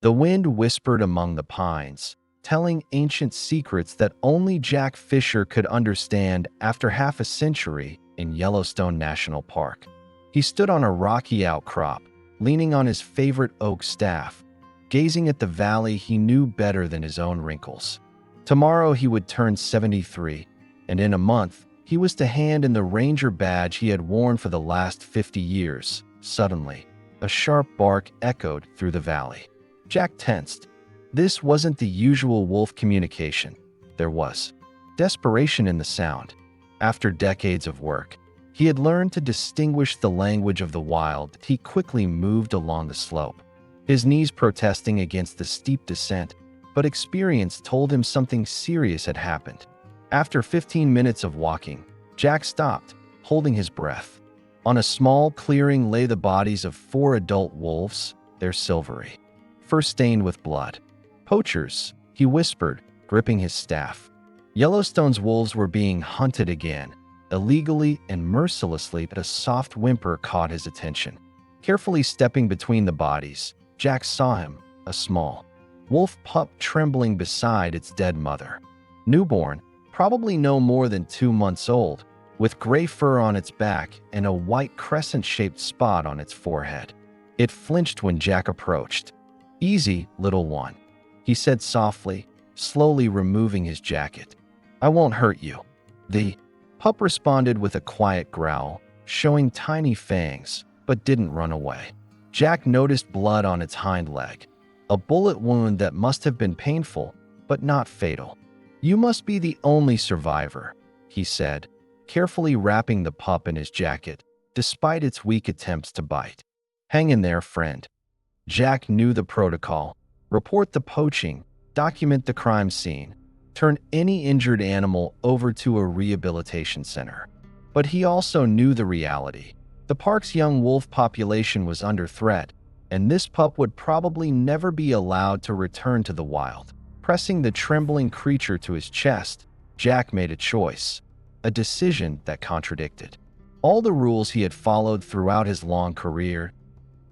The wind whispered among the pines, telling ancient secrets that only Jack Fisher could understand after half a century in Yellowstone National Park. He stood on a rocky outcrop, leaning on his favorite oak staff, gazing at the valley he knew better than his own wrinkles. Tomorrow he would turn 73, and in a month, he was to hand in the ranger badge he had worn for the last 50 years. Suddenly, a sharp bark echoed through the valley. Jack tensed. This wasn't the usual wolf communication. There was desperation in the sound. After decades of work, he had learned to distinguish the language of the wild. He quickly moved along the slope, his knees protesting against the steep descent, but experience told him something serious had happened. After 15 minutes of walking, Jack stopped, holding his breath. On a small clearing lay the bodies of 4 adult wolves, their silvery fur stained with blood. "Poachers," he whispered, gripping his staff. Yellowstone's wolves were being hunted again, illegally and mercilessly. But a soft whimper caught his attention. Carefully stepping between the bodies, Jack saw him, a small wolf pup trembling beside its dead mother. Newborn, probably no more than 2 months old, with gray fur on its back and a white crescent-shaped spot on its forehead. It flinched when Jack approached. "Easy, little one," he said softly, slowly removing his jacket. "I won't hurt you." The pup responded with a quiet growl, showing tiny fangs, but didn't run away. Jack noticed blood on its hind leg, a bullet wound that must have been painful, but not fatal. "You must be the only survivor," he said, carefully wrapping the pup in his jacket, despite its weak attempts to bite. "Hang in there, friend." Jack knew the protocol: report the poaching, document the crime scene, turn any injured animal over to a rehabilitation center. But he also knew the reality. The park's young wolf population was under threat, and this pup would probably never be allowed to return to the wild. Pressing the trembling creature to his chest, Jack made a choice, a decision that contradicted all the rules he had followed throughout his long career.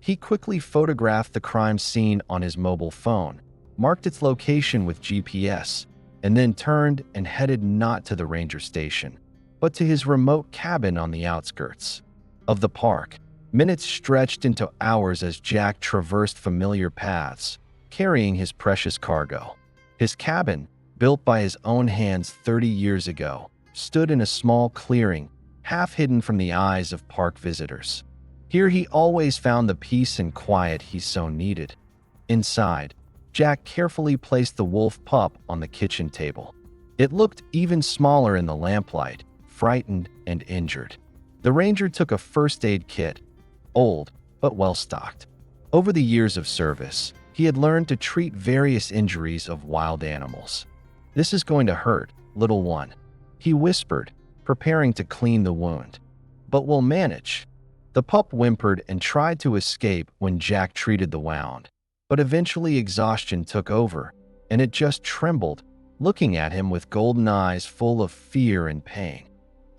He quickly photographed the crime scene on his mobile phone, marked its location with GPS, and then turned and headed not to the ranger station, but to his remote cabin on the outskirts of the park. Minutes stretched into hours as Jack traversed familiar paths, carrying his precious cargo. His cabin, built by his own hands 30 years ago, stood in a small clearing, half hidden from the eyes of park visitors. Here he always found the peace and quiet he so needed. Inside, Jack carefully placed the wolf pup on the kitchen table. It looked even smaller in the lamplight, frightened and injured. The ranger took a first aid kit, old but well-stocked. Over the years of service, he had learned to treat various injuries of wild animals. "This is going to hurt, little one," he whispered, preparing to clean the wound. "But we'll manage." The pup whimpered and tried to escape when Jack treated the wound, but eventually exhaustion took over, and it just trembled, looking at him with golden eyes full of fear and pain.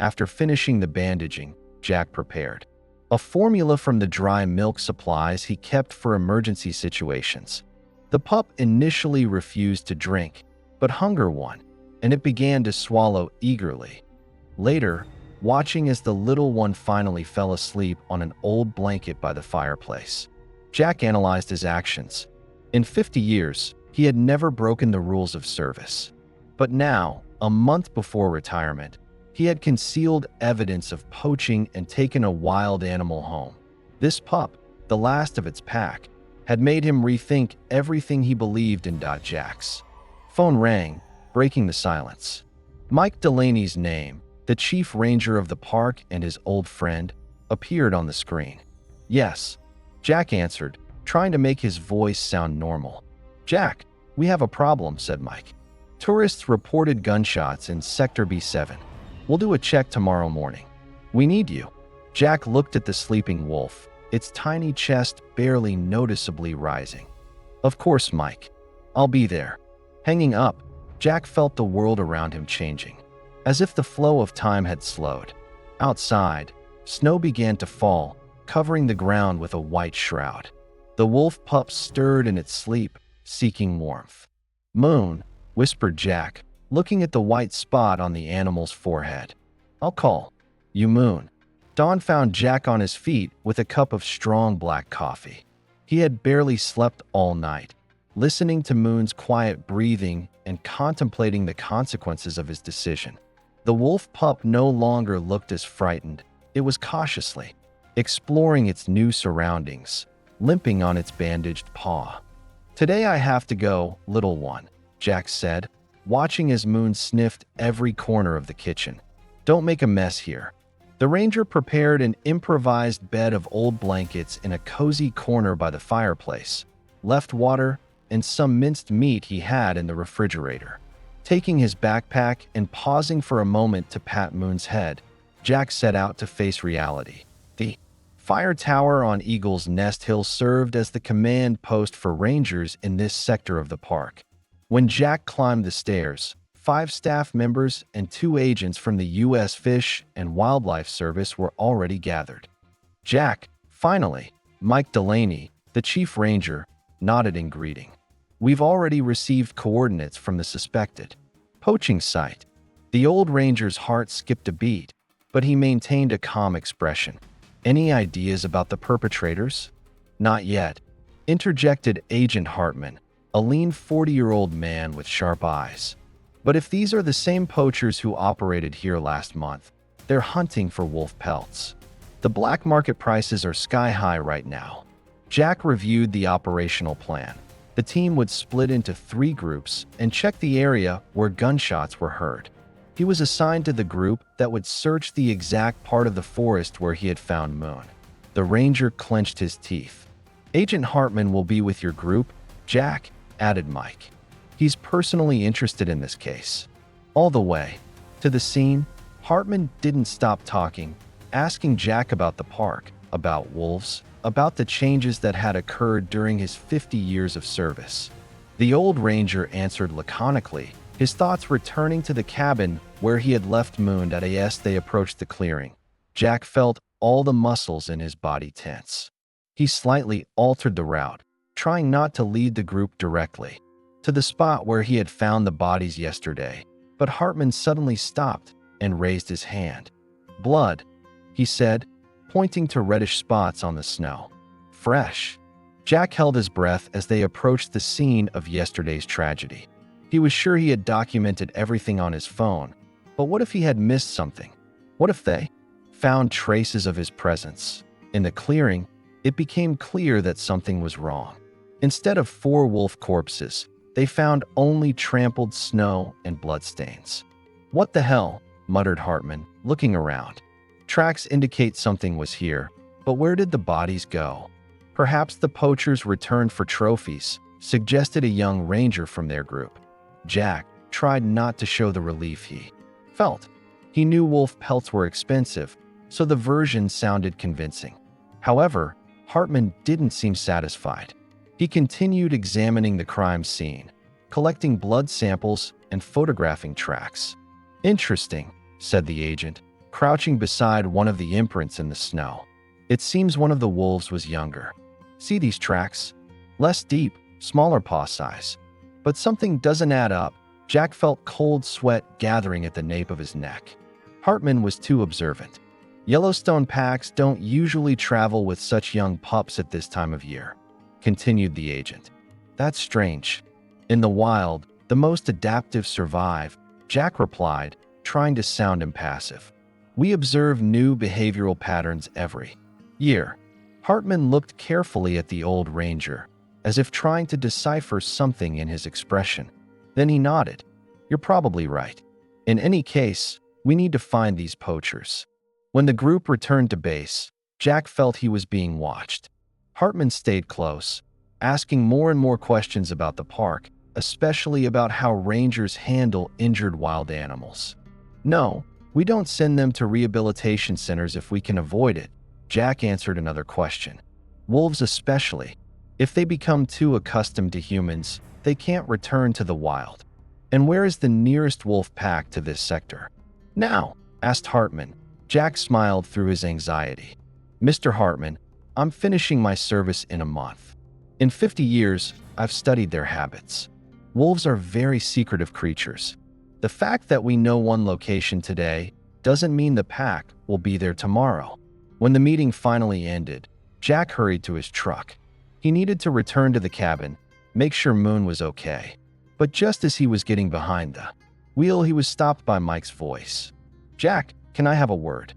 After finishing the bandaging, Jack prepared a formula from the dry milk supplies he kept for emergency situations. The pup initially refused to drink, but hunger won, and it began to swallow eagerly. Later, watching as the little one finally fell asleep on an old blanket by the fireplace, Jack analyzed his actions. In 50 years, he had never broken the rules of service. But now, a month before retirement, he had concealed evidence of poaching and taken a wild animal home. This pup, the last of its pack, had made him rethink everything he believed in. Jack's phone rang, breaking the silence. Mike Delaney's name, the chief ranger of the park and his old friend, appeared on the screen. "Yes," Jack answered, trying to make his voice sound normal. "Jack, we have a problem," said Mike. "Tourists reported gunshots in Sector B7. We'll do a check tomorrow morning. We need you." Jack looked at the sleeping wolf, its tiny chest barely noticeably rising. "Of course, Mike. I'll be there." Hanging up, Jack felt the world around him changing, as if the flow of time had slowed. Outside, snow began to fall, covering the ground with a white shroud. The wolf pup stirred in its sleep, seeking warmth. "Moon," whispered Jack, looking at the white spot on the animal's forehead. "I'll call you Moon." Dawn found Jack on his feet with a cup of strong black coffee. He had barely slept all night, listening to Moon's quiet breathing and contemplating the consequences of his decision. The wolf pup no longer looked as frightened. It was cautiously exploring its new surroundings, limping on its bandaged paw. "Today I have to go, little one," Jack said, watching as Moon sniffed every corner of the kitchen. "Don't make a mess here." The ranger prepared an improvised bed of old blankets in a cozy corner by the fireplace, left water and some minced meat he had in the refrigerator. Taking his backpack and pausing for a moment to pat Moon's head, Jack set out to face reality. The fire tower on Eagle's Nest Hill served as the command post for rangers in this sector of the park. When Jack climbed the stairs, 5 staff members and 2 agents from the U.S. Fish and Wildlife Service were already gathered. "Jack, finally," Mike Delaney, the chief ranger, nodded in greeting. "We've already received coordinates from the suspected poaching site." The old ranger's heart skipped a beat, but he maintained a calm expression. "Any ideas about the perpetrators?" "Not yet," interjected Agent Hartman, a lean 40-year-old man with sharp eyes. "But if these are the same poachers who operated here last month, they're hunting for wolf pelts. The black market prices are sky high right now." Jack reviewed the operational plan. The team would split into 3 groups and check the area where gunshots were heard. He was assigned to the group that would search the exact part of the forest where he had found Moon. The ranger clenched his teeth. "Agent Hartman will be with your group, Jack," added Mike. "He's personally interested in this case." All the way to the scene, Hartman didn't stop talking, asking Jack about the park, about wolves, about the changes that had occurred during his 50 years of service. The old ranger answered laconically, his thoughts returning to the cabin where he had left Moon as they approached the clearing. Jack felt all the muscles in his body tense. He slightly altered the route, trying not to lead the group directly to the spot where he had found the bodies yesterday, but Hartman suddenly stopped and raised his hand. "Blood," he said, pointing to reddish spots on the snow. "Fresh." Jack held his breath as they approached the scene of yesterday's tragedy. He was sure he had documented everything on his phone, but what if he had missed something? What if they found traces of his presence? In the clearing, it became clear that something was wrong. Instead of 4 wolf corpses, they found only trampled snow and bloodstains. "What the hell?" muttered Hartman, looking around. "Tracks indicate something was here, but where did the bodies go?" "Perhaps the poachers returned for trophies," suggested a young ranger from their group. Jack tried not to show the relief he felt. He knew wolf pelts were expensive, so the version sounded convincing. However, Hartman didn't seem satisfied. He continued examining the crime scene, collecting blood samples and photographing tracks. "Interesting," said the agent, crouching beside one of the imprints in the snow. "It seems one of the wolves was younger. See these tracks? Less deep, smaller paw size. But something doesn't add up." Jack felt cold sweat gathering at the nape of his neck. Hartman was too observant. "Yellowstone packs don't usually travel with such young pups at this time of year," continued the agent. "That's strange. In the wild, the most adaptive survive," Jack replied, trying to sound impassive. "We observe new behavioral patterns every year." Hartman looked carefully at the old ranger, as if trying to decipher something in his expression. Then he nodded. "You're probably right. In any case, we need to find these poachers." When the group returned to base, Jack felt he was being watched. Hartman stayed close, asking more and more questions about the park, especially about how rangers handle injured wild animals. "No, we don't send them to rehabilitation centers if we can avoid it," Jack answered another question. "Wolves especially. If they become too accustomed to humans, they can't return to the wild." "And where is the nearest wolf pack to this sector now?" asked Hartman. Jack smiled through his anxiety. "Mr. Hartman, I'm finishing my service in a month. In 50 years, I've studied their habits. Wolves are very secretive creatures. The fact that we know one location today doesn't mean the pack will be there tomorrow. When the meeting finally ended, Jack hurried to his truck. He needed to return to the cabin, make sure Moon was okay. But just as he was getting behind the wheel, he was stopped by Mike's voice. "Jack, can I have a word?"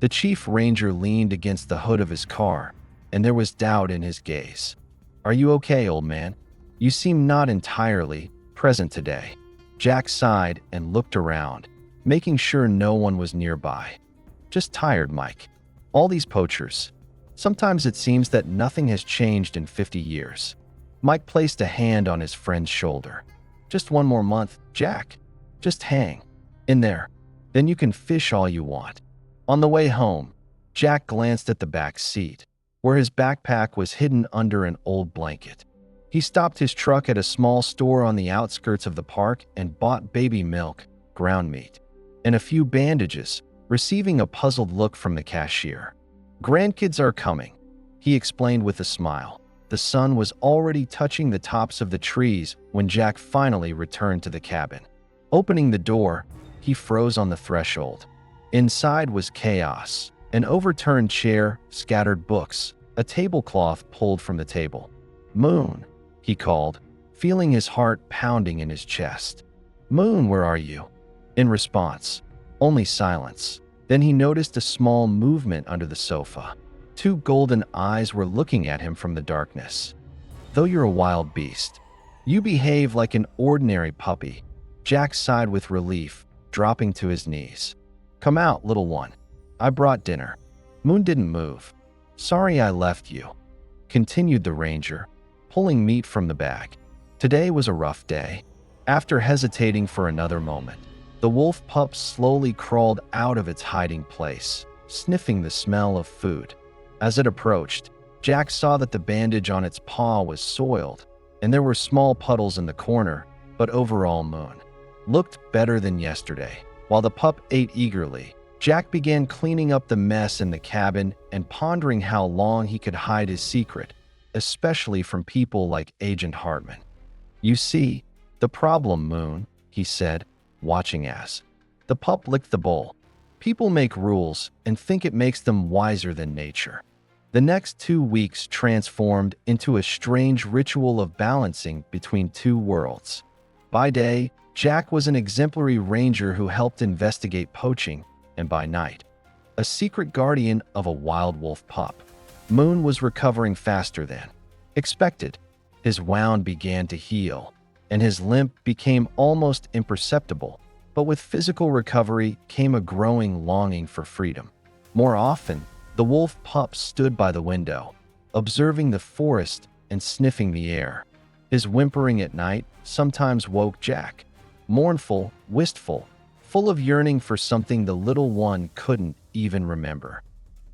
The chief ranger leaned against the hood of his car, and there was doubt in his gaze. "Are you okay, old man? You seem not entirely present today." Jack sighed and looked around, making sure no one was nearby. "Just tired, Mike. All these poachers. Sometimes it seems that nothing has changed in 50 years. Mike placed a hand on his friend's shoulder. "Just one more month, Jack. Just hang in there. Then you can fish all you want." On the way home, Jack glanced at the back seat, where his backpack was hidden under an old blanket. He stopped his truck at a small store on the outskirts of the park and bought baby milk, ground meat, and a few bandages, receiving a puzzled look from the cashier. "Grandkids are coming," he explained with a smile. The sun was already touching the tops of the trees when Jack finally returned to the cabin. Opening the door, he froze on the threshold. Inside was chaos: an overturned chair, scattered books, a tablecloth pulled from the table. "Moon," he called, feeling his heart pounding in his chest. "Moon, where are you?" In response, only silence. Then he noticed a small movement under the sofa. Two golden eyes were looking at him from the darkness. "Though you're a wild beast, you behave like an ordinary puppy." Jack sighed with relief, dropping to his knees. "Come out, little one. I brought dinner." Moon didn't move. "Sorry I left you," continued the ranger, pulling meat from the bag. "Today was a rough day." After hesitating for another moment, the wolf pup slowly crawled out of its hiding place, sniffing the smell of food. As it approached, Jack saw that the bandage on its paw was soiled, and there were small puddles in the corner, but overall Moon looked better than yesterday. While the pup ate eagerly, Jack began cleaning up the mess in the cabin and pondering how long he could hide his secret, especially from people like Agent Hartman. "You see, the problem, Moon," he said, watching as the pup licked the bowl. "People make rules and think it makes them wiser than nature." The next 2 weeks transformed into a strange ritual of balancing between two worlds. By day, Jack was an exemplary ranger who helped investigate poaching, and by night, a secret guardian of a wild wolf pup. Moon was recovering faster than expected. His wound began to heal, and his limp became almost imperceptible. But with physical recovery came a growing longing for freedom. More often, the wolf pup stood by the window, observing the forest and sniffing the air. His whimpering at night sometimes woke Jack, mournful, wistful, full of yearning for something the little one couldn't even remember.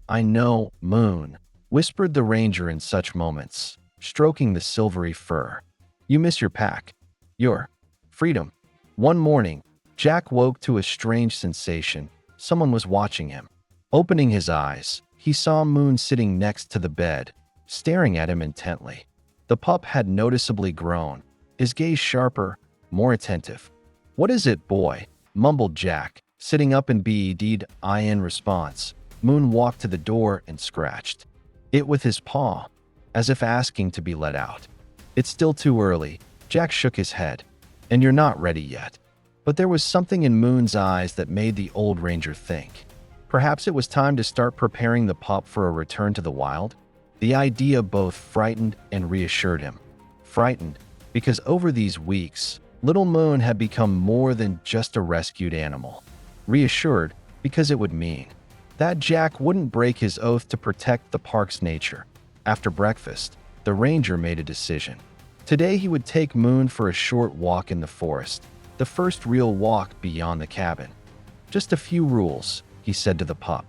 "I know, Moon," whispered the ranger in such moments, stroking the silvery fur. "You miss your pack, your freedom." One morning, Jack woke to a strange sensation. Someone was watching him. Opening his eyes, he saw Moon sitting next to the bed, staring at him intently. The pup had noticeably grown, his gaze sharper, more attentive. "What is it, boy?" mumbled Jack, sitting up in bed. In response, Moon walked to the door and scratched it with his paw, as if asking to be let out. "It's still too early," Jack shook his head. "And you're not ready yet." But there was something in Moon's eyes that made the old ranger think. Perhaps it was time to start preparing the pup for a return to the wild. The idea both frightened and reassured him. Frightened, because over these weeks, little Moon had become more than just a rescued animal. Reassured, because it would mean that Jack wouldn't break his oath to protect the park's nature. After breakfast, the ranger made a decision. Today he would take Moon for a short walk in the forest, the first real walk beyond the cabin. "Just a few rules," he said to the pup,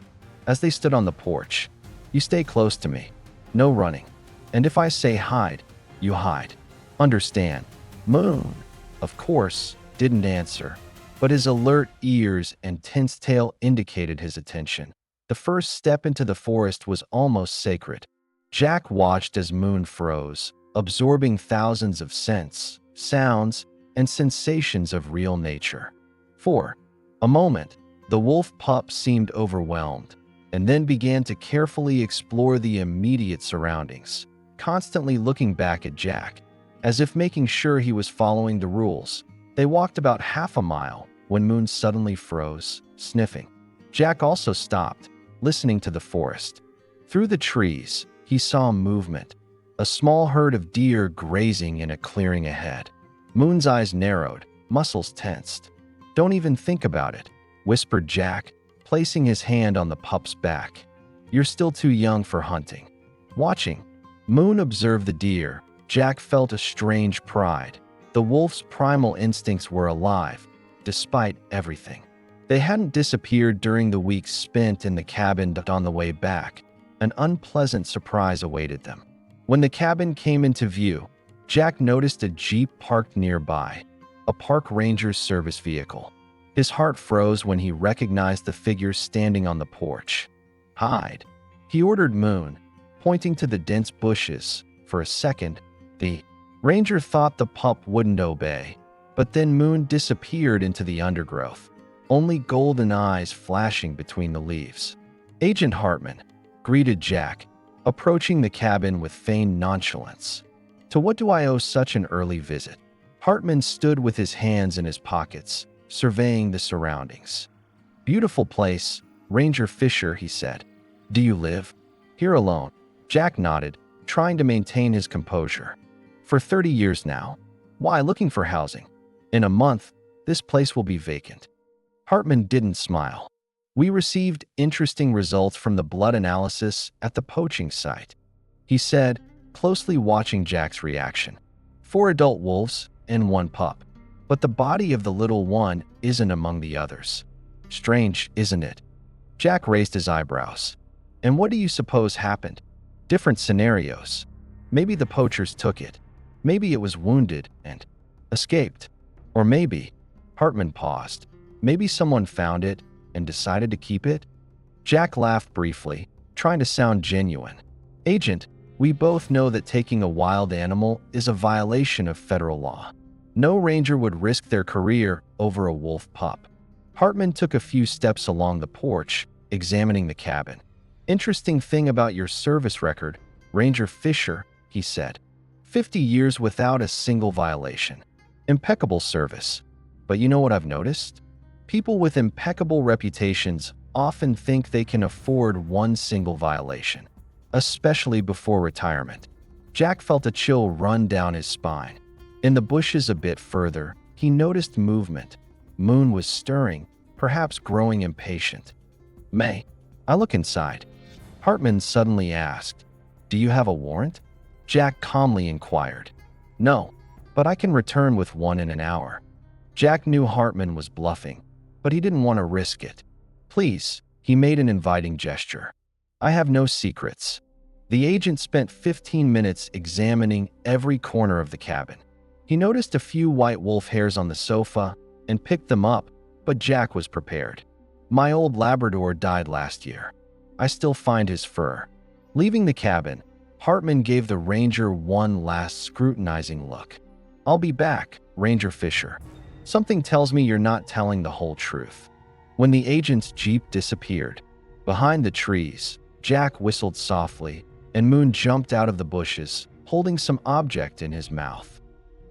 as they stood on the porch. "You stay close to me. No running. And if I say hide, you hide. Understand?" Moon, of course, didn't answer, but his alert ears and tense tail indicated his attention. The first step into the forest was almost sacred. Jack watched as Moon froze, absorbing thousands of scents, sounds, and sensations of real nature. For a moment, the wolf pup seemed overwhelmed, and then began to carefully explore the immediate surroundings, constantly looking back at Jack, as if making sure he was following the rules. They walked about half a mile when Moon suddenly froze, sniffing. Jack also stopped, listening to the forest. Through the trees, he saw movement, a small herd of deer grazing in a clearing ahead. Moon's eyes narrowed, muscles tensed. "Don't even think about it," whispered Jack, placing his hand on the pup's back. "You're still too young for hunting." Watching Moon observe the deer, Jack felt a strange pride. The wolf's primal instincts were alive, despite everything. They hadn't disappeared during the weeks spent in the cabin. On the way back, an unpleasant surprise awaited them. When the cabin came into view, Jack noticed a Jeep parked nearby, a park ranger's service vehicle. His heart froze when he recognized the figure standing on the porch. "Hide," he ordered Moon, pointing to the dense bushes. For a second, the ranger thought the pup wouldn't obey, but then Moon disappeared into the undergrowth, only golden eyes flashing between the leaves. "Agent Hartman," greeted Jack, approaching the cabin with feigned nonchalance. "To what do I owe such an early visit?" Hartman stood with his hands in his pockets, surveying the surroundings. "Beautiful place, Ranger Fisher," he said. "Do you live here alone?" Jack nodded, trying to maintain his composure. "For 30 years now. Why, looking for housing? In a month, this place will be vacant." Hartman didn't smile. "We received interesting results from the blood analysis at the poaching site," he said, closely watching Jack's reaction. "4 adult wolves and 1 pup. But the body of the little one isn't among the others. Strange, isn't it?" Jack raised his eyebrows. "And what do you suppose happened?" "Different scenarios. Maybe the poachers took it. Maybe it was wounded and escaped. Or maybe," Hartman paused, "maybe someone found it and decided to keep it." Jack laughed briefly, trying to sound genuine. "Agent, we both know that taking a wild animal is a violation of federal law. No ranger would risk their career over a wolf pup." Hartman took a few steps along the porch, examining the cabin. "Interesting thing about your service record, Ranger Fisher," he said. 50 years without a single violation. Impeccable service. But you know what I've noticed? People with impeccable reputations often think they can afford one single violation, especially before retirement." Jack felt a chill run down his spine. In the bushes a bit further, he noticed movement. Moon was stirring, perhaps growing impatient. "May I look inside?" Hartman suddenly asked. "Do you have a warrant?" Jack calmly inquired. "No, but I can return with one in an hour." Jack knew Hartman was bluffing, but he didn't want to risk it. "Please," he made an inviting gesture. "I have no secrets." The agent spent 15 minutes examining every corner of the cabin. He noticed a few white wolf hairs on the sofa and picked them up, but Jack was prepared. "My old Labrador died last year. I still find his fur." Leaving the cabin, Hartman gave the ranger one last scrutinizing look. "I'll be back, Ranger Fisher. Something tells me you're not telling the whole truth." When the agent's jeep disappeared, behind the trees, Jack whistled softly, and Moon jumped out of the bushes, holding some object in his mouth.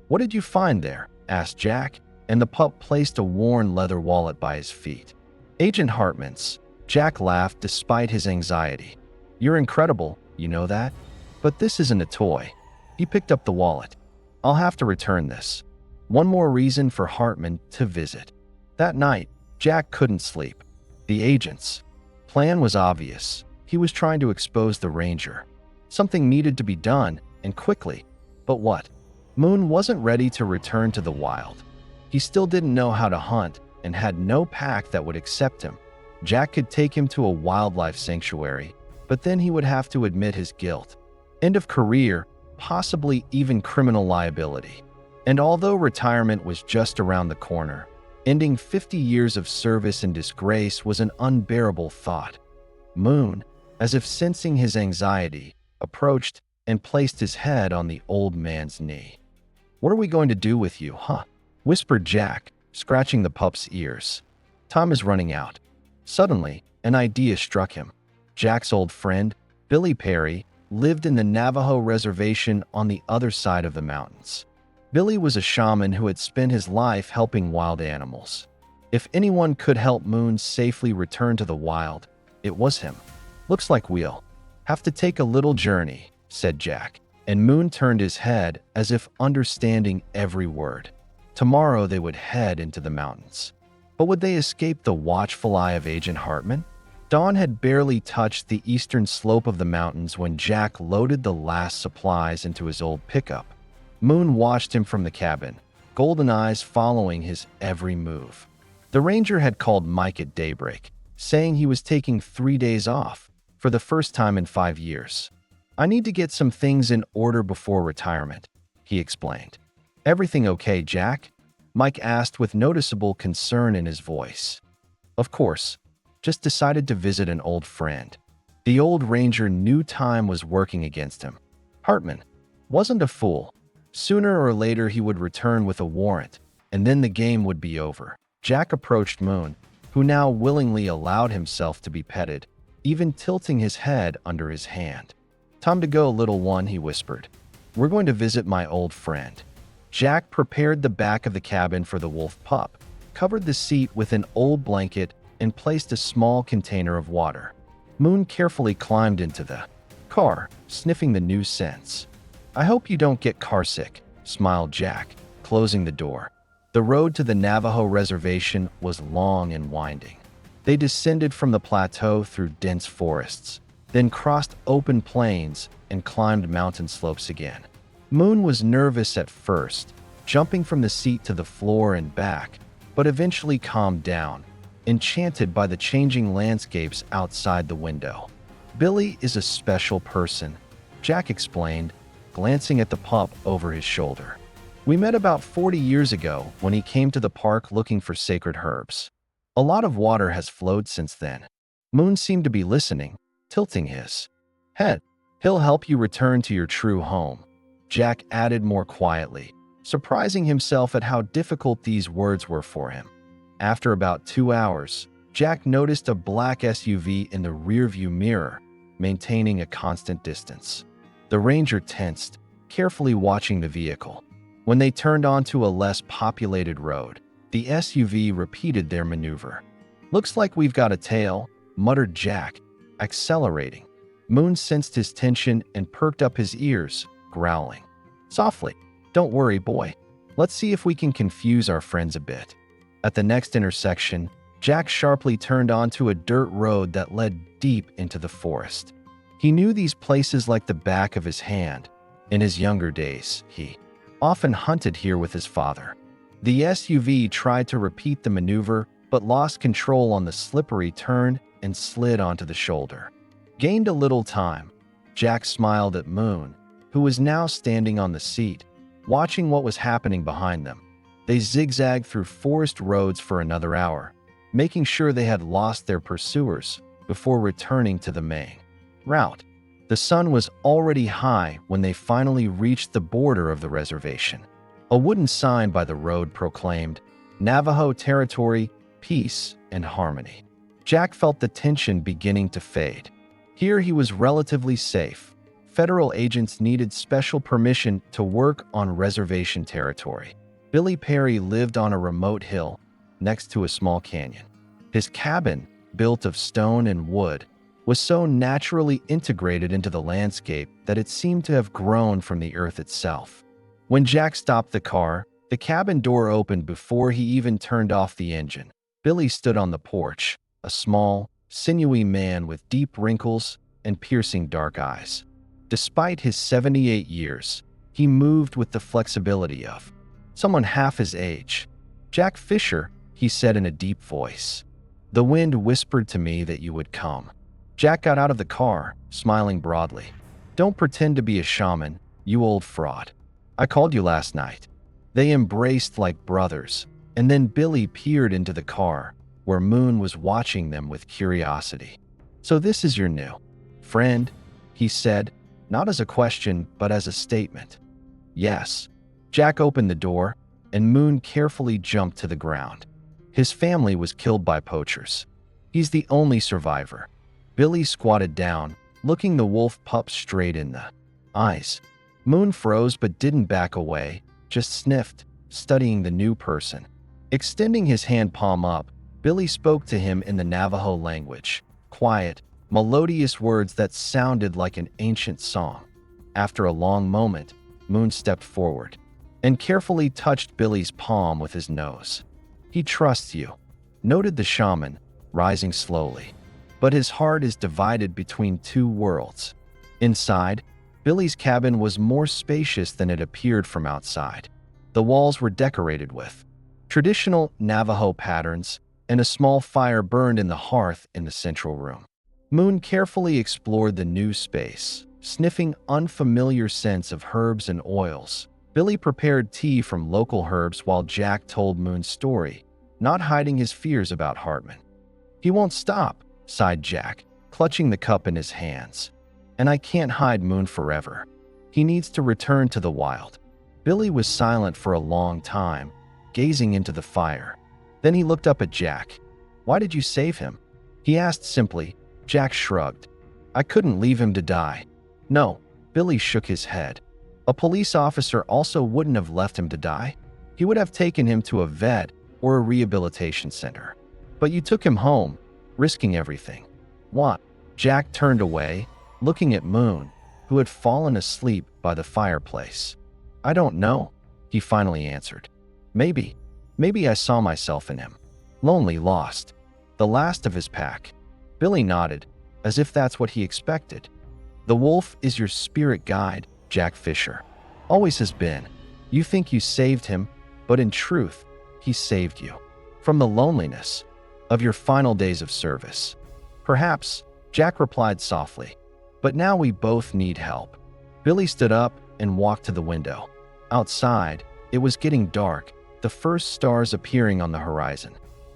"What did you find there?" asked Jack, and the pup placed a worn leather wallet by his feet. "Agent Hartman's." Jack laughed despite his anxiety. "You're incredible, you know that? But this isn't a toy." He picked up the wallet. "I'll have to return this." One more reason for Hartman to visit. That night, Jack couldn't sleep. The agent's plan was obvious. He was trying to expose the ranger. Something needed to be done, and quickly. But what? Moon wasn't ready to return to the wild. He still didn't know how to hunt and had no pack that would accept him. Jack could take him to a wildlife sanctuary, but then he would have to admit his guilt. End of career, possibly even criminal liability. And although retirement was just around the corner, ending 50 years of service in disgrace was an unbearable thought. Moon, as if sensing his anxiety, approached and placed his head on the old man's knee. "What are we going to do with you, huh?" whispered Jack, scratching the pup's ears. "Time is running out." Suddenly, an idea struck him. Jack's old friend, Billy Perry, lived in the Navajo reservation on the other side of the mountains. Billy was a shaman who had spent his life helping wild animals. If anyone could help Moon safely return to the wild, it was him. "Looks like we'll have to take a little journey," said Jack, and Moon turned his head as if understanding every word. Tomorrow they would head into the mountains. But would they escape the watchful eye of Agent Hartman? Dawn had barely touched the eastern slope of the mountains when Jack loaded the last supplies into his old pickup. Moon watched him from the cabin, golden eyes following his every move. The ranger had called Mike at daybreak, saying he was taking 3 days off, for the first time in 5 years. "I need to get some things in order before retirement," he explained. "Everything okay, Jack?" Mike asked with noticeable concern in his voice. "Of course. Just decided to visit an old friend." The old ranger knew time was working against him. Hartman wasn't a fool. Sooner or later he would return with a warrant, and then the game would be over. Jack approached Moon, who now willingly allowed himself to be petted, even tilting his head under his hand. "Time to go, little one," he whispered. "We're going to visit my old friend." Jack prepared the back of the cabin for the wolf pup, covered the seat with an old blanket, and placed a small container of water. Moon carefully climbed into the car, sniffing the new scents. "I hope you don't get carsick," smiled Jack, closing the door. The road to the Navajo reservation was long and winding. They descended from the plateau through dense forests, then crossed open plains and climbed mountain slopes again. Moon was nervous at first, jumping from the seat to the floor and back, but eventually calmed down, enchanted by the changing landscapes outside the window. "Billy is a special person," Jack explained, glancing at the pup over his shoulder. "We met about 40 years ago when he came to the park looking for sacred herbs. A lot of water has flowed since then." Moon seemed to be listening, tilting his head. "He'll help you return to your true home," Jack added more quietly, surprising himself at how difficult these words were for him. After about 2 hours, Jack noticed a black SUV in the rearview mirror, maintaining a constant distance. The ranger tensed, carefully watching the vehicle. When they turned onto a less populated road, the SUV repeated their maneuver. "Looks like we've got a tail," muttered Jack, accelerating. Moon sensed his tension and perked up his ears, growling. "Softly. Don't worry, boy. Let's see if we can confuse our friends a bit." At the next intersection, Jack sharply turned onto a dirt road that led deep into the forest. He knew these places like the back of his hand. In his younger days, he often hunted here with his father. The SUV tried to repeat the maneuver, but lost control on the slippery turn and slid onto the shoulder. Gained a little time, Jack smiled at Moon, who was now standing on the seat, watching what was happening behind them. They zigzagged through forest roads for another hour, making sure they had lost their pursuers before returning to the main route. The sun was already high when they finally reached the border of the reservation. A wooden sign by the road proclaimed, "Navajo Territory, Peace and Harmony." Jack felt the tension beginning to fade. Here he was relatively safe. Federal agents needed special permission to work on reservation territory. Billy Perry lived on a remote hill next to a small canyon. His cabin, built of stone and wood, was so naturally integrated into the landscape that it seemed to have grown from the earth itself. When Jack stopped the car, the cabin door opened before he even turned off the engine. Billy stood on the porch, a small, sinewy man with deep wrinkles and piercing dark eyes. Despite his 78 years, he moved with the flexibility of someone half his age. "Jack Fisher," he said in a deep voice. "The wind whispered to me that you would come." Jack got out of the car, smiling broadly. "Don't pretend to be a shaman, you old fraud. I called you last night." They embraced like brothers, and then Billy peered into the car, where Moon was watching them with curiosity. "So this is your new friend?" he said, not as a question, but as a statement. Yes. Jack opened the door, and Moon carefully jumped to the ground. His family was killed by poachers. He's the only survivor. Billy squatted down, looking the wolf pup straight in the eyes. Moon froze but didn't back away, just sniffed, studying the new person. Extending his hand palm up, Billy spoke to him in the Navajo language, quiet, melodious words that sounded like an ancient song. After a long moment, Moon stepped forward and carefully touched Billy's palm with his nose. "He trusts you," noted the shaman, rising slowly. "But his heart is divided between two worlds." Inside, Billy's cabin was more spacious than it appeared from outside. The walls were decorated with traditional Navajo patterns, and a small fire burned in the hearth in the central room. Moon carefully explored the new space, sniffing unfamiliar scents of herbs and oils. Billy prepared tea from local herbs while Jack told Moon's story, not hiding his fears about Hartman. "He won't stop," sighed Jack, clutching the cup in his hands. "And I can't hide Moon forever. He needs to return to the wild." Billy was silent for a long time, gazing into the fire. Then he looked up at Jack. "Why did you save him?" he asked simply. Jack shrugged. "I couldn't leave him to die." "No," Billy shook his head. "A police officer also wouldn't have left him to die. He would have taken him to a vet or a rehabilitation center. But you took him home, risking everything." "What?" Jack turned away, looking at Moon, who had fallen asleep by the fireplace. "I don't know," he finally answered. Maybe I saw myself in him. Lonely, lost. The last of his pack." Billy nodded, as if that's what he expected. "The wolf is your spirit guide, Jack Fisher. Always has been. You think you saved him, but in truth, he saved you. From the loneliness of your final days of service." "Perhaps," Jack replied softly. "But now we both need help." Billy stood up and walked to the window. Outside, it was getting dark, the first stars appearing on the horizon.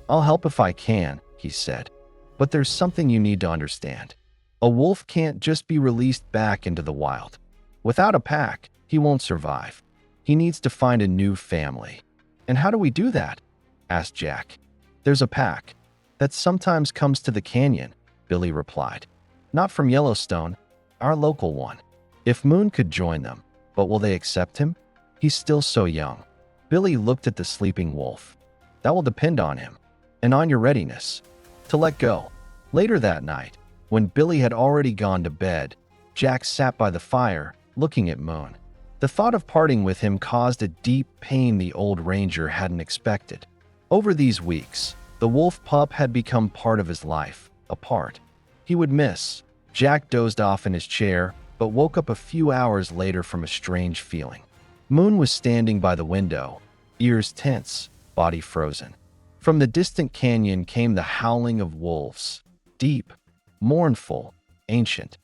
"I'll help if I can," he said. "But there's something you need to understand. A wolf can't just be released back into the wild. Without a pack, he won't survive. He needs to find a new family." "And how do we do that?" asked Jack. "There's a pack that sometimes comes to the canyon," Billy replied. "Not from Yellowstone, our local one. If Moon could join them, but will they accept him? He's still so young." Billy looked at the sleeping wolf. "That will depend on him, and on your readiness to let go." Later that night, when Billy had already gone to bed, Jack sat by the fire, looking at Moon. The thought of parting with him caused a deep pain the old ranger hadn't expected. Over these weeks, the wolf pup had become part of his life, a part he would miss. Jack dozed off in his chair, but woke up a few hours later from a strange feeling. Moon was standing by the window, ears tense, body frozen. From the distant canyon came the howling of wolves, deep, mournful, ancient.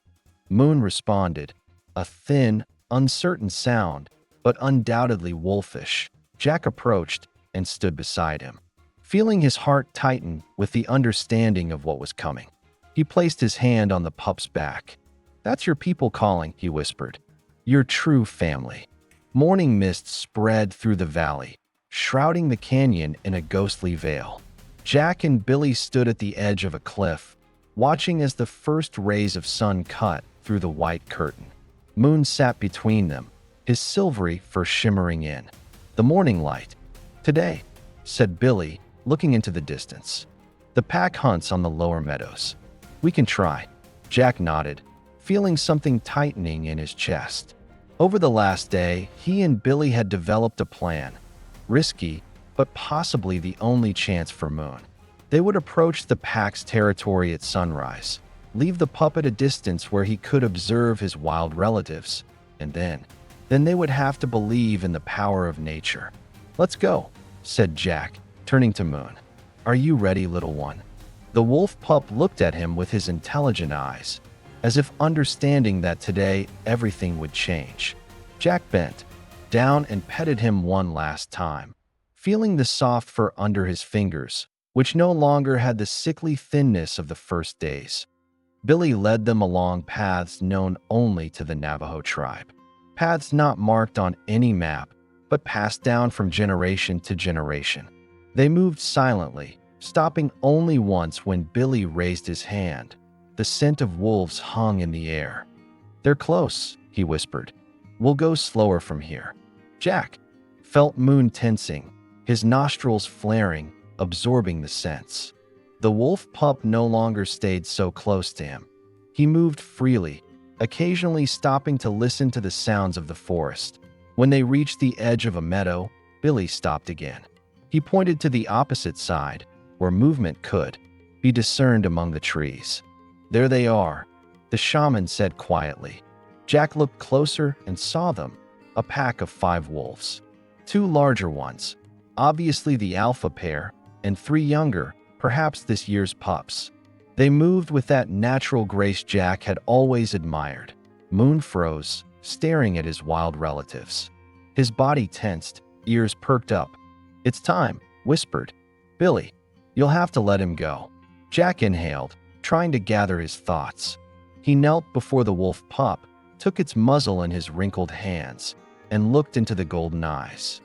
Moon responded, a thin, uncertain sound, but undoubtedly wolfish. Jack approached and stood beside him, feeling his heart tighten with the understanding of what was coming. He placed his hand on the pup's back. "That's your people calling," he whispered. "Your true family." Morning mist spread through the valley, shrouding the canyon in a ghostly veil. Jack and Billy stood at the edge of a cliff, watching as the first rays of sun cut through the white curtain. Moon sat between them, his silvery fur shimmering in the morning light. "Today," said Billy, looking into the distance. "The pack hunts on the lower meadows. We can try." Jack nodded, feeling something tightening in his chest. Over the last day, he and Billy had developed a plan. Risky, but possibly the only chance for Moon. They would approach the pack's territory at sunrise, leave the pup at a distance where he could observe his wild relatives, and then they would have to believe in the power of nature. "Let's go," said Jack, turning to Moon. "Are you ready, little one?" The wolf pup looked at him with his intelligent eyes, as if understanding that today everything would change. Jack bent down and petted him one last time, feeling the soft fur under his fingers, which no longer had the sickly thinness of the first days. Billy led them along paths known only to the Navajo tribe. Paths not marked on any map, but passed down from generation to generation. They moved silently, stopping only once when Billy raised his hand. The scent of wolves hung in the air. "They're close," he whispered. "We'll go slower from here." Jack felt Moon tensing, his nostrils flaring, absorbing the scents. The wolf pup no longer stayed so close to him. He moved freely, occasionally stopping to listen to the sounds of the forest. When they reached the edge of a meadow, Billy stopped again. He pointed to the opposite side, where movement could be discerned among the trees. "There they are," the shaman said quietly. Jack looked closer and saw them, a pack of 5 wolves. 2 larger ones, obviously the alpha pair, and 3 younger, perhaps this year's pups. They moved with that natural grace Jack had always admired. Moon froze, staring at his wild relatives. His body tensed, ears perked up. "It's time," whispered Billy. "You'll have to let him go." Jack inhaled, trying to gather his thoughts. He knelt before the wolf pup, took its muzzle in his wrinkled hands, and looked into the golden eyes.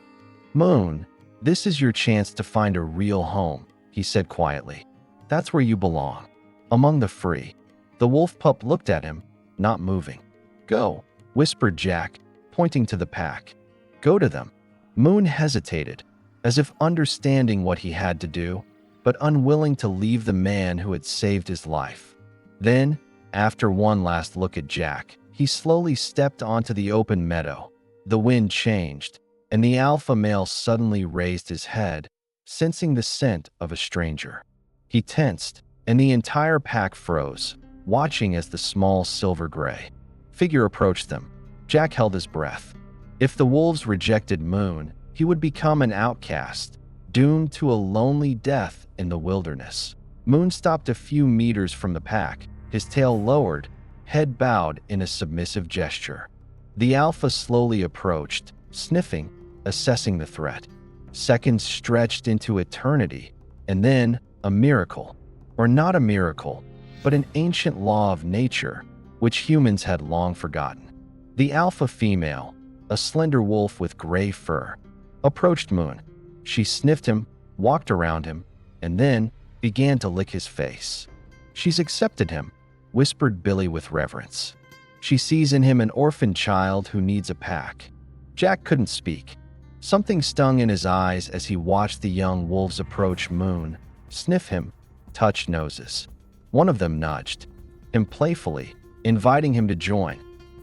"Moon, this is your chance to find a real home," he said quietly. "That's where you belong, among the free." The wolf pup looked at him, not moving. "Go," whispered Jack, pointing to the pack. "Go to them." Moon hesitated, as if understanding what he had to do, but unwilling to leave the man who had saved his life. Then, after one last look at Jack, he slowly stepped onto the open meadow. The wind changed, and the alpha male suddenly raised his head, sensing the scent of a stranger. He tensed, and the entire pack froze, watching as the small silver-gray figure approached them. Jack held his breath. If the wolves rejected Moon, he would become an outcast, doomed to a lonely death in the wilderness. Moon stopped a few meters from the pack, his tail lowered, head bowed in a submissive gesture. The alpha slowly approached, sniffing, assessing the threat. Seconds stretched into eternity, and then a miracle. Or not a miracle, but an ancient law of nature, which humans had long forgotten. The alpha female, a slender wolf with gray fur, approached Moon. She sniffed him, walked around him, and then began to lick his face. "She's accepted him," whispered Billy with reverence. "She sees in him an orphaned child who needs a pack." Jack couldn't speak. Something stung in his eyes as he watched the young wolves approach Moon, sniff him, touch noses. One of them nudged him playfully, inviting him to join.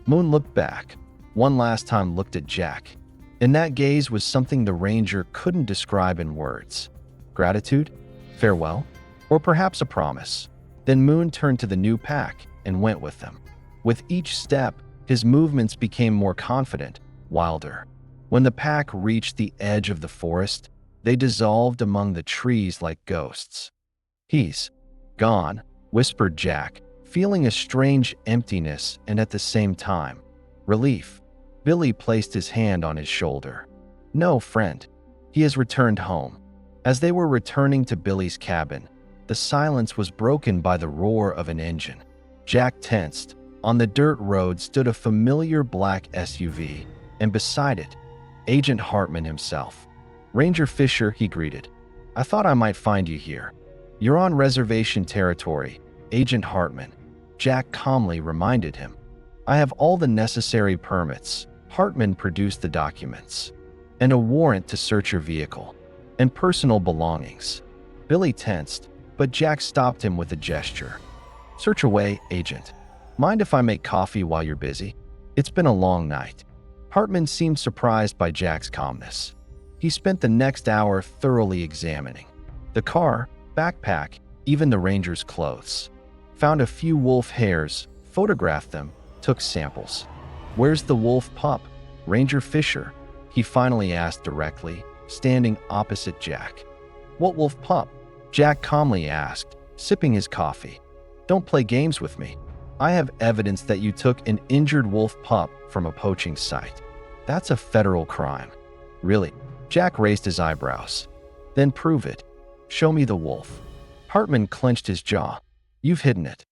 Moon looked back, one last time looked at Jack. In that gaze was something the ranger couldn't describe in words. Gratitude? Farewell? Or perhaps a promise? Then Moon turned to the new pack and went with them. With each step, his movements became more confident, wilder. When the pack reached the edge of the forest, they dissolved among the trees like ghosts. "He's gone," whispered Jack, feeling a strange emptiness and at the same time, relief. Billy placed his hand on his shoulder. "No, friend. He has returned home." As they were returning to Billy's cabin, the silence was broken by the roar of an engine. Jack tensed. On the dirt road stood a familiar black SUV, and beside it, Agent Hartman himself. "Ranger Fisher," he greeted. "I thought I might find you here." "You're on reservation territory, Agent Hartman," Jack calmly reminded him. "I have all the necessary permits." Hartman produced the documents. "And a warrant to search your vehicle. And personal belongings." Billy tensed, but Jack stopped him with a gesture. "Search away, Agent. Mind if I make coffee while you're busy? It's been a long night." Hartman seemed surprised by Jack's calmness. He spent the next hour thoroughly examining the car, backpack, even the ranger's clothes. Found a few wolf hairs, photographed them, took samples. "Where's the wolf pup, Ranger Fisher?" he finally asked directly, standing opposite Jack. "What wolf pup?" Jack calmly asked, sipping his coffee. "Don't play games with me. I have evidence that you took an injured wolf pup from a poaching site. That's a federal crime." "Really?" Jack raised his eyebrows. "Then prove it. Show me the wolf." Hartman clenched his jaw. "You've hidden it.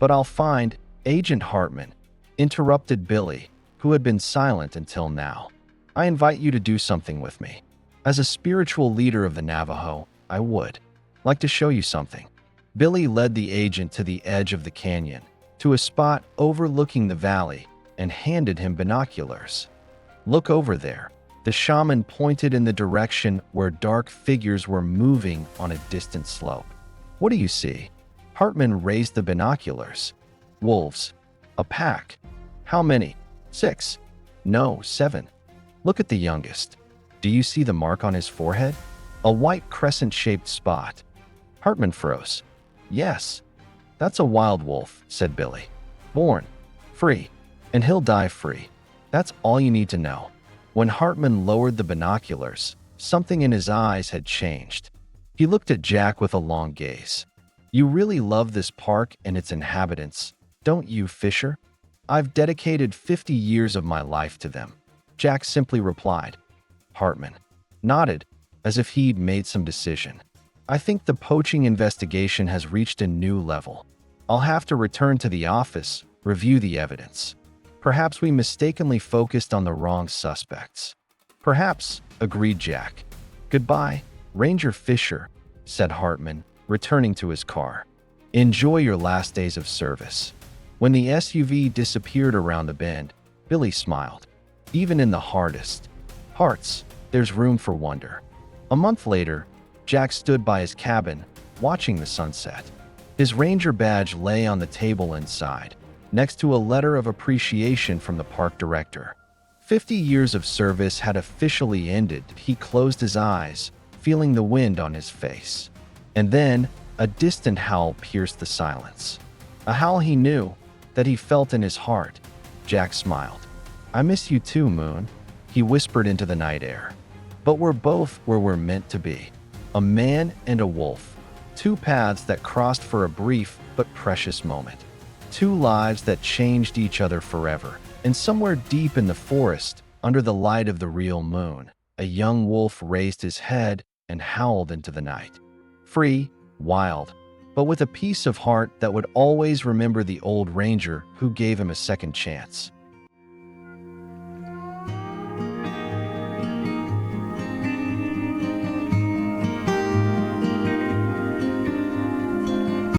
But I'll find Agent Hartman, interrupted Billy, who had been silent until now. I invite you to do something with me. As a spiritual leader of the Navajo, I would like to show you something. Billy led the agent to the edge of the canyon, to a spot overlooking the valley, and handed him binoculars. Look over there. The shaman pointed in the direction where dark figures were moving on a distant slope. What do you see? Hartman raised the binoculars. Wolves. A pack. How many? 6. No, 7. Look at the youngest. Do you see the mark on his forehead? A white crescent-shaped spot. Hartman froze. Yes. That's a wild wolf, said Billy. Born. Free. And he'll die free. That's all you need to know. When Hartman lowered the binoculars, something in his eyes had changed. He looked at Jack with a long gaze. You really love this park and its inhabitants, don't you, Fisher? I've dedicated 50 years of my life to them. Jack simply replied. Hartman nodded, as if he'd made some decision. I think the poaching investigation has reached a new level. I'll have to return to the office, review the evidence. Perhaps we mistakenly focused on the wrong suspects. Perhaps, agreed Jack. Goodbye, Ranger Fisher, said Hartman, returning to his car. Enjoy your last days of service. When the SUV disappeared around the bend, Billy smiled. Even in the hardest hearts, there's room for wonder. A month later, Jack stood by his cabin, watching the sunset. His ranger badge lay on the table inside, next to a letter of appreciation from the park director. 50 years of service had officially ended. He closed his eyes, feeling the wind on his face. And then, a distant howl pierced the silence. A howl he knew, that he felt in his heart. Jack smiled. I miss you too, Moon, he whispered into the night air. But we're both where we're meant to be. A man and a wolf. Two paths that crossed for a brief but precious moment. Two lives that changed each other forever. And somewhere deep in the forest, under the light of the real moon, a young wolf raised his head and howled into the night. Free, wild, but with a piece of heart that would always remember the old ranger who gave him a second chance.